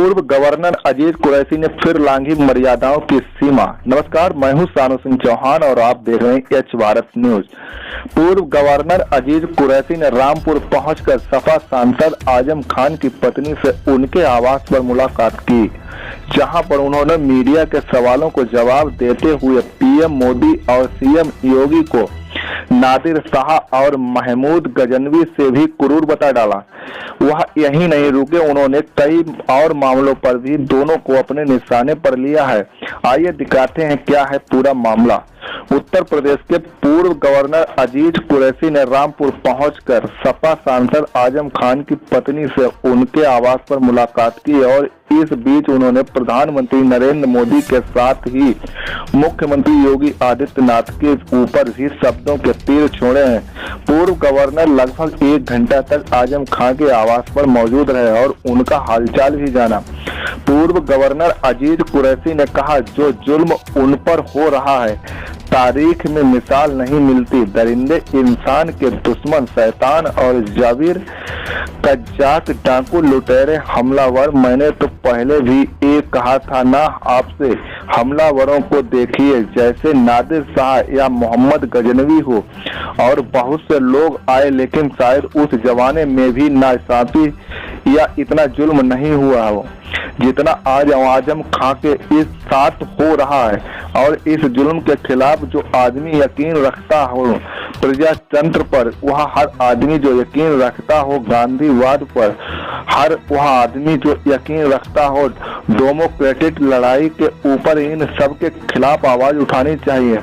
पूर्व गवर्नर अजीज कुरैशी ने फिर लांघी मर्यादाओं की सीमा। नमस्कार, मैं हूं सानू सिंह चौहान और आप देख रहे हैं एच भारत न्यूज। पूर्व गवर्नर अजीज कुरैशी ने रामपुर पहुंचकर सपा सांसद आजम खान की पत्नी से उनके आवास पर मुलाकात की, जहां पर उन्होंने मीडिया के सवालों को जवाब देते हुए पीएम मोदी और सीएम योगी को नादिर शाह और महमूद गजनवी से भी क्रूर बता डाला। वह यही नहीं रुके, उन्होंने कई और मामलों पर भी दोनों को अपने निशाने पर लिया है। आइए दिखाते हैं क्या है पूरा मामला। उत्तर प्रदेश के पूर्व गवर्नर अजीज कुरैशी ने रामपुर पहुंचकर सपा सांसद आजम खान की पत्नी से उनके आवास पर मुलाकात की और इस बीच उन्होंने प्रधानमंत्री नरेंद्र मोदी के साथ ही मुख्यमंत्री योगी आदित्यनाथ के ऊपर भी शब्दों के तीर छोड़े हैं। पूर्व गवर्नर लगभग 1 घंटा तक आजम खान के आवास पर मौजूद रहे और उनका हालचाल भी जाना। पूर्व गवर्नर अजीज कुरैशी ने कहा, जो जुल्म उन पर हो रहा है तारीख में मिसाल नहीं मिलती। दरिंदे, इंसान के दुश्मन, शैतान और जाबिर, कज्जाक, डाकू, लुटेरे, हमलावर। मैंने तो पहले भी एक कहा था ना आपसे, हमलावरों को देखिए जैसे नादिर शाह या मोहम्मद गजनवी हो। और बहुत से लोग आए, लेकिन शायद उस जमाने में भी नाइंसाफी या इतना जुल्म नहीं हुआ हो जितना आज आजम खां के इस साथ हो रहा है। और इस जुल्म के खिलाफ जो आदमी यकीन रखता हो प्रजातंत्र पर, वह हर आदमी जो यकीन रखता हो गांधीवाद पर, हर वह आदमी जो यकीन रखता हो डेमोक्रेटिक लड़ाई के ऊपर, इन सब के खिलाफ आवाज उठानी चाहिए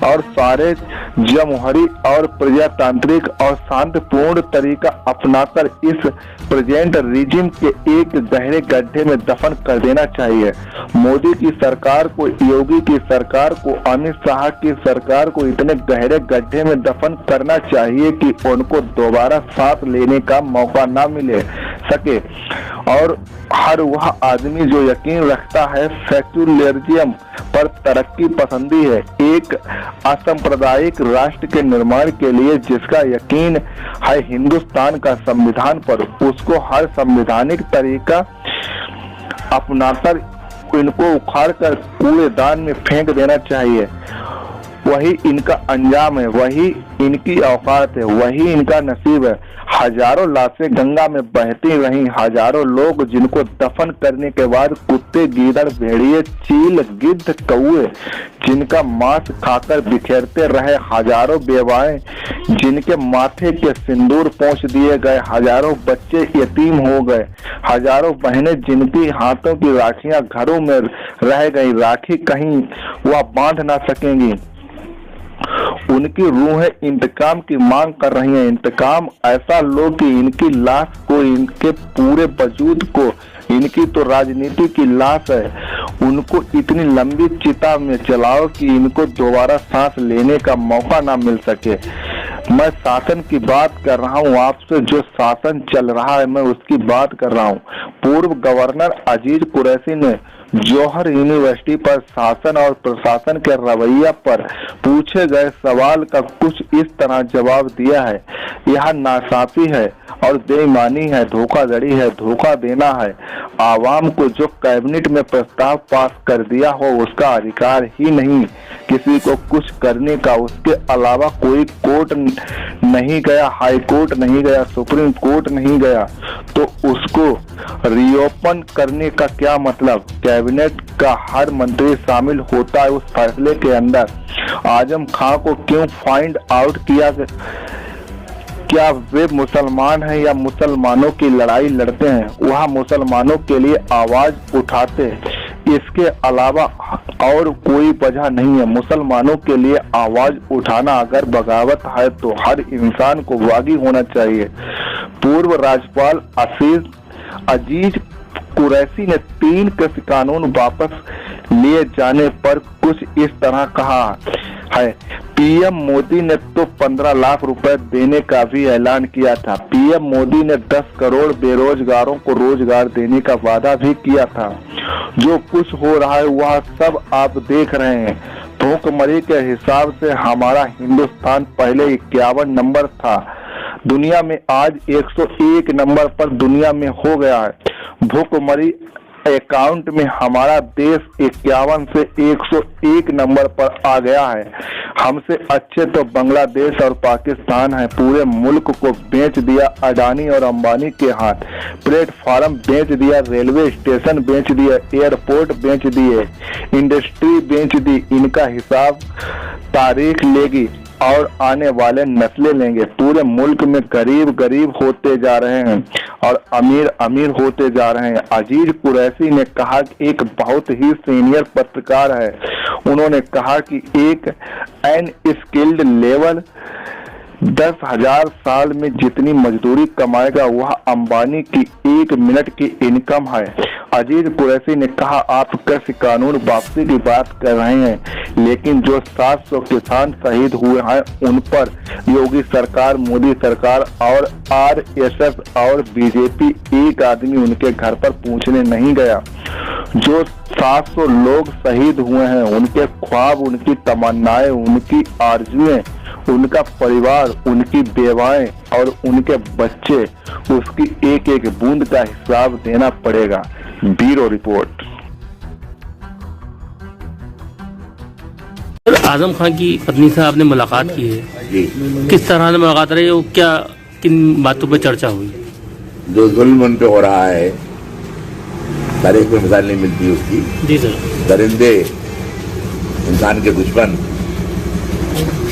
और सारे जमहूरी और प्रजातांत्रिक और शांतिपूर्ण तरीका अपनाकर इस प्रेजेंट रिजिम के एक गहरे गड्ढे में दफन कर देना चाहिए। मोदी की सरकार को, योगी की सरकार को, अमित शाह की सरकार को इतने गहरे गड्ढे में दफन करना चाहिए कि उनको दोबारा सांस लेने का मौका ना मिले सके। और हर वह आदमी जो यकीन रखता है सेक्युलरिज्म पर, तरक्की पसंदी है, एक असांप्रदायिक राष्ट्र के निर्माण के लिए जिसका यकीन है हिंदुस्तान का संविधान पर, उसको हर संवैधानिक तरीका अपनाकर इनको उखाड़कर कूड़ेदान में फेंक देना चाहिए। वही इनका अंजाम है, वही इनकी औकात है, वही इनका नसीब है। हजारों लाशें गंगा में बहती रहीं, हजारों लोग जिनको दफन करने के बाद कुत्ते, गीदड़, भेड़िए, चील, गिद्ध, कौए जिनका मांस खाकर बिखेरते रहे, हजारों बेवाएं जिनके माथे के सिंदूर पोंछ दिए गए, हजारों बच्चे यतीम हो गए, हजारों बहनें जिनकी हाथों की राखियां घरों में रह गई, राखी कहीं वह बांध ना सकेंगी। उनकी रूहें इंतकाम की मांग कर रही हैं। इंतकाम ऐसा लो कि इनकी लाश को, इनके पूरे वजूद को, इनकी तो राजनीति की लाश है, उनको इतनी लंबी चिता में जलाओ कि इनको दोबारा सांस लेने का मौका ना मिल सके। मैं शासन की बात कर रहा हूँ, आपसे जो शासन चल रहा है मैं उसकी बात कर रहा हूँ। पूर्व गवर्नर अजीज कुरैशी ने जौहर यूनिवर्सिटी पर शासन और प्रशासन के रवैया पर पूछे गए सवाल का कुछ इस तरह जवाब दिया है, यह नासाफी है और बेईमानी है, धोखाधड़ी है, धोखा देना है। आवाम को जो कैबिनेट में प्रस्ताव पास कर दिया हो उसका अधिकार ही नहीं किसी को कुछ करने का। उसके अलावा कोई कोर्ट नहीं गया, हाई कोर्ट नहीं गया, सुप्रीम कोर्ट नहीं गया, तो उसको रीओपन करने का क्या मतलब? कैबिनेट का हर मंत्री शामिल होता है उस फैसले के अंदर। आजम खां को क्यों फाइंड आउट किया? क्या वे मुसलमान हैं या मुसलमानों की लड़ाई लड़ते हैं? वह मुसलमानों के लिए आवाज उठाते हैं, इसके अलावा और कोई वजह नहीं है। मुसलमानों के लिए आवाज उठाना अगर बगावत है तो हर इंसान को बागी होना चाहिए। पूर्व राज्यपाल अजीज कुरैशी ने 3 कृषि कानून वापस लिए जाने पर कुछ इस तरह कहा है। पीएम मोदी ने तो 15 लाख रुपए देने का भी ऐलान किया था। पीएम मोदी ने 10 करोड़ बेरोजगारों को रोजगार देने का वादा भी किया था। जो कुछ हो रहा है वह सब आप देख रहे हैं। भूखमरी के हिसाब से हमारा हिंदुस्तान पहले 51 नंबर था, दुनिया में आज 101 नंबर पर दुनिया में हो गया है। भूखमरी अकाउंट में हमारा देश 51 से 101 नंबर पर आ गया है। हमसे अच्छे तो बांग्लादेश और पाकिस्तान है। पूरे मुल्क को बेच दिया अडानी और अंबानी के हाथ। प्लेटफार्म बेच दिया, रेलवे स्टेशन बेच दिया, एयरपोर्ट बेच दिए, इंडस्ट्री बेच दी। इनका हिसाब तारीख लेगी और आने वाले नस्लें लेंगे। पूरे मुल्क में गरीब गरीब होते जा रहे हैं और अमीर अमीर होते जा रहे हैं। अजीज कुरैशी ने कहा कि एक बहुत ही सीनियर पत्रकार है। उन्होंने कहा कि एक अनस्किल्ड लेवल 10,000 साल में जितनी मजदूरी कमाएगा वह अंबानी की 1 मिनट की इनकम है। अजीज कुरैशी ने कहा, आप कृषि कानून वापसी की बात कर रहे हैं, लेकिन जो 700 किसान शहीद हुए हैं उन पर योगी सरकार, मोदी सरकार और RSS और बीजेपी एक आदमी उनके घर पर पूछने नहीं गया। जो 700 लोग शहीद हुए हैं उनके ख्वाब, उनकी तमन्नाएं, उनकी आरजुएं, उनका परिवार, उनकी बेवाएं और उनके बच्चे, उसकी एक एक बूंद का हिसाब देना पड़ेगा। Bureau report. आजम खान की पत्नी से आपने मुलाकात की है जी। किस तरह से मुलाकात रही, वो क्या किन बातों पर चर्चा हुई? जो जुल्म उन पे हो रहा है, तारीख में मिसाल नहीं मिलती उसकी। जी सर। दरिंदे, इंसान के दुश्मन,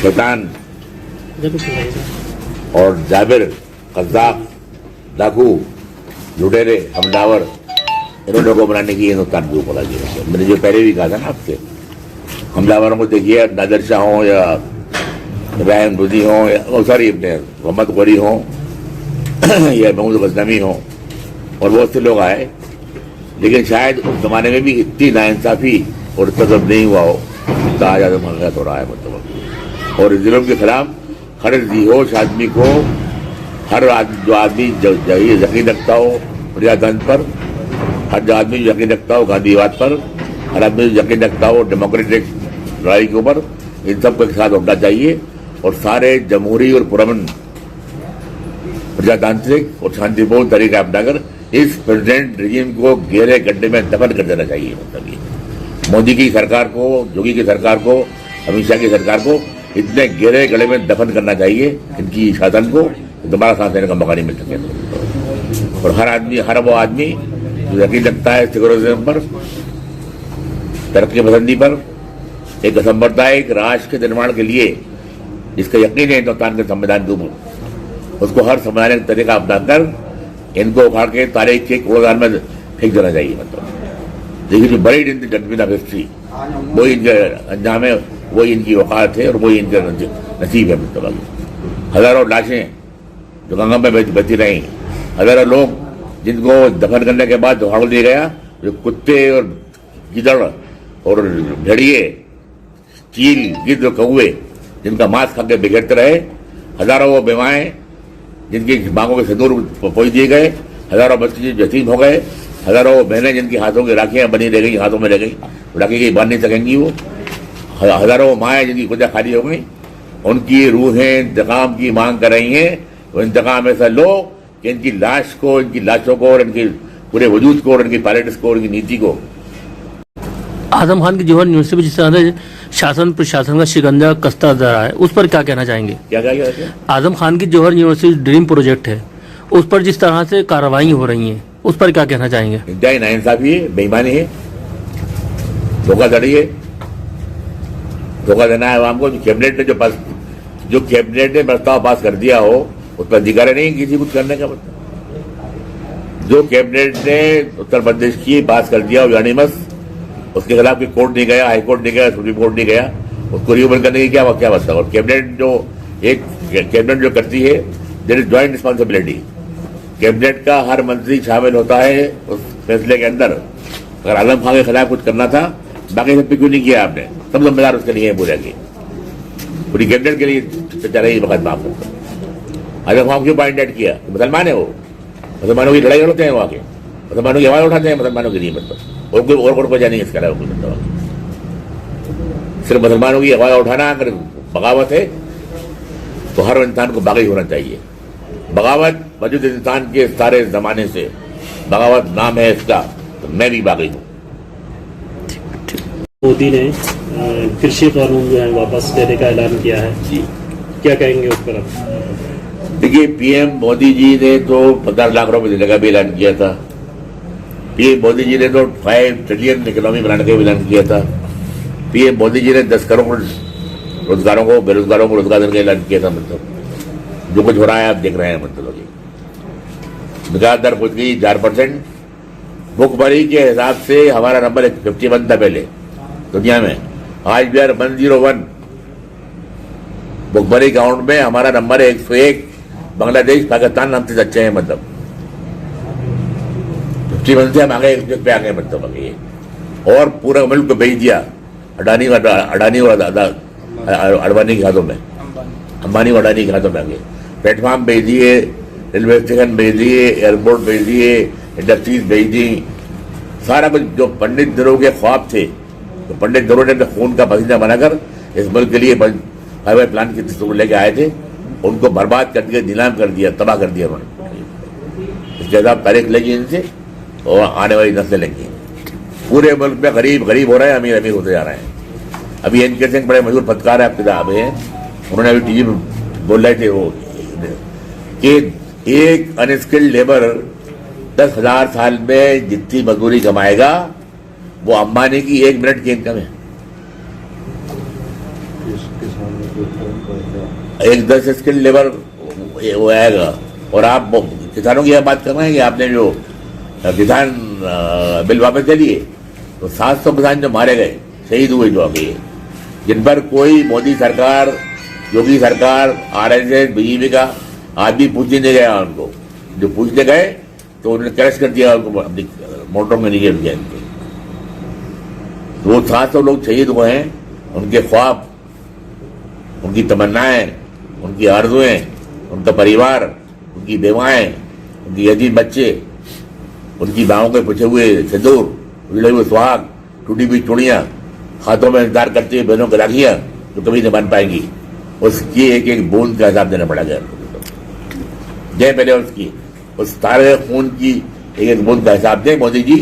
शैतान और जाबिर, कज़्ज़ाब, डाकू, लुटेरे, हमलावर, इन्होंने को बनाने की हिंदुस्तान को बोला गया। मैंने जो पहले भी कहा था ना आपसे, हमलावरों को देखिए, नादिर शाह हो या इब्राहिम लोदी हो या सॉरी अपने मोहम्मद गौरी हो या महमूद गजनवी हो और बहुत से लोग आए, लेकिन शायद उस जमाने में भी इतनी नाइंसाफी और तजब नहीं हुआ हो जितना आज आजम खान हो रहा है। मतलब और जुल्म के खिलाफ हर होश आदमी को, हर जो आदमी यकीन रखता हो प्रजातंत्र पर, हर जो आदमी जो यकीन रखता हो गांधीवाद पर, हर आदमी जो यकीन रखता हो डेमोक्रेटिक लड़ाई के ऊपर, इन सबको एक साथ उठना चाहिए और सारे जमहूरी और पुरअमन प्रजातांत्रिक और शांतिपूर्ण तरीका अपनाकर इस प्रेसिडेंट रिजीम को गहरे गड्ढे में दफन कर देना चाहिए। मतलब ये मोदी की सरकार को, योगी की सरकार को, अमित शाह की सरकार को इतने गहरे गड्ढे में दफन करना चाहिए इनकी शासन को, दोबारा सांस लेने का मौका नहीं मिल सके। और हर आदमी, हर वो आदमी जो यकीन रखता है सेक्युलरिज्म पर, तरक्की पसंदी पर, एक सांप्रदायिक राष्ट्र के निर्माण के लिए जिसका यकीन है हिंदुस्तान के संविधान के ऊपर, उसको हर संवैधानिक तरीका अपनाकर इनको उखाड़ के तारीख के कूड़ेदान में फेंक देना चाहिए। मतलब देखिए, जो buried in the dustbin of history, वही इनके अंजाम है, वही इनकी औकात है और वही इनका नसीब है। मतलब हजारों लाशें जो गंगा में बची रही, हजारों लोग जिनको दफन करने के बाद उखाड़ दिया गया, जो कुत्ते और गिदड़ और भेड़िए, चील, गिद्ध और कौवे जिनका मांस खा के बिगड़ते रहे, हजारों वो बेवाएं जिनकी मांगों के सिंदूर पहुंच दिए गए, हजारों बच्चे यतीम हो गए, हजारों बहनें जिनकी हाथों की राखियां बनी रह गई, हाथों में रह गई, राखी की बांध नहीं सकेंगी वो, हजारों माएँ जिनकी खुदा खाली हो गई, उनकी रूहें इंतकाम की मांग कर रही हैं। वो इंतकाम ऐसा लो कि इनकी लाश को, इनकी लाशों को और इनके पूरे वजूद को और इनकी पॉलिटिक्स को और इनकी नीति को। आजम खान की जौहर यूनिवर्सिटी में जिस तरह से शासन प्रशासन का शिकंजा कसता जा रहा है, उस पर क्या कहना चाहेंगे? क्या? आजम खान की जौहर यूनिवर्सिटी ड्रीम प्रोजेक्ट है, उस पर जिस तरह से कार्रवाई हो रही है, उस पर क्या कहना चाहेंगे? इंतहाई नाइंसाफी है, बेईमानी है, धोखाधड़ी है, धोखा देना है आवाम को। कैबिनेट ने जो कैबिनेट ने प्रस्ताव पास कर दिया हो, उस पर अधिकार नहीं किसी कुछ करने का। मतलब जो कैबिनेट ने उत्तर प्रदेश की पास कर दिया यूनानिमस, उसके खिलाफ कोई कोर्ट नहीं गया, हाई कोर्ट नहीं गया, सुप्रीम कोर्ट नहीं गया, उसको रिव्यू करने की क्या मतलब? और कैबिनेट जो एक कैबिनेट जो करती है, there is joint responsibility. Cabinet का हर मंत्री शामिल होता है उस फैसले के अंदर। अगर आजम खान के खिलाफ कुछ करना था, बाकी सब पे क्यों नहीं किया आपने? सब जिम्मेदार उसके लिए पूरे की पूरी कैबिनेट के लिए चल रही मुकदमा। आपको आजम खान क्यों पॉइंट किया? मुसलमान है वो, मुसलमानों की लड़ाई लड़ते हैं वहां के, मुसलमानों की आवाज उठाते हैं मुसलमानों के लिए। मतलब और कोई वजह नहीं इसका अलावा। सिर्फ मुसलमानों की आवाज उठाना अगर बगावत है तो हर इंसान को बागी होना चाहिए। बगावत मौजूद इंसान के सारे जमाने से बगावत नाम है इसका, तो मैं भी बागी हूँ। मोदी ने कृषि कानून जो है वापस लेने का ऐलान किया है जी, क्या कहेंगे उस पर आप? देखिए, पीएम मोदी जी ने तो 15 लाख रुपए देने का भी ऐलान किया था। पीएम मोदी जी ने तो 5 ट्रिलियन इकोनॉमी बनाने का भी ऐलान किया था। पीएम मोदी जी ने 10 करोड़ रोजगारों को, बेरोजगारों को रोजगार देने का ऐलान किया था। मतलब जो कुछ हो रहा है आप देख रहे हैं। मतलब विकास दर पहुंच गई 4%। भुखमरी के हिसाब से हमारा नंबर 51 था पहले दुनिया में, आज भी 101। भुखमरी काउंट में हमारा नंबर 101। बांग्लादेश, पाकिस्तान हमसे अच्छे हैं। मतलब 51 से हम आगे 101 पे आ गए। मतलब आगे और पूरा मुल्क को भेज दिया अडानी और अडवाणी के हाथों में, अंबानी और अडानी के हाथों में। आगे प्लेटफॉर्म भेज दिए, रेलवे स्टेशन भेज दिए, एयरपोर्ट भेज दिए, इंडस्ट्रीज भेज दी। सारा कुछ जो पंडित दरों के ख्वाब थे, तो पंडित दरों ने खून का पसीना बनाकर इस मुल्क के लिए हाईवे प्लान की तस्वीर लेके आए थे, उनको बर्बाद कर दिया, नीलाम कर दिया, तबाह कर दिया उन्होंने। इसके बाद तारीख लेगी इनसे और आने वाली नस्लें लेंगी। पूरे मुल्क में गरीब गरीब हो रहे हैं, अमीर अमीर होते जा रहे हैं। अभी एनके सिंह बड़े मशहूर पत्रकार है आपके साहब हैं, उन्होंने अभी टीवी में बोल रहे थे वो कि एक अनस्किल्ड लेबर 10,000 साल में जितनी मजदूरी कमाएगा वो अंबानी की 1 मिनट की इनकम है। एक 10 स्किल्ड लेबर वो आएगा। और आप किसानों की बात कर रहे हैं कि आपने जो किसान बिल वापस ले लिए, तो 700 किसान जो मारे गए, शहीद हुए जो अभी, जिन पर कोई मोदी सरकार, योगी सरकार, आरएसएस, बीजेपी का आदमी पूछने नहीं गया। उनको जो पूछने गए तो उन्होंने कैश कर दिया, उनको अपनी मोटरों में नीचे दिया। वो 700 लोग शहीद हुए हैं। उनके ख्वाब, उनकी तमन्नाएं, उनकी आरज़ुएं, उनका परिवार, उनकी बेवाएं, उनकी यतीम बच्चे, उनकी बाहों के पूछे हुए सिंदूर, उजड़े हुए सुहाग, टूटी हुई चूड़ियां, हाथों में इंतजार करती हुई बहनों की राखियां जो कभी नहीं बन पाएंगी, उसकी एक एक बूंद का हिसाब देना पड़ेगा। जय पहले उसकी, उस सारे खून की एक एक बूंद का हिसाब दें मोदी जी।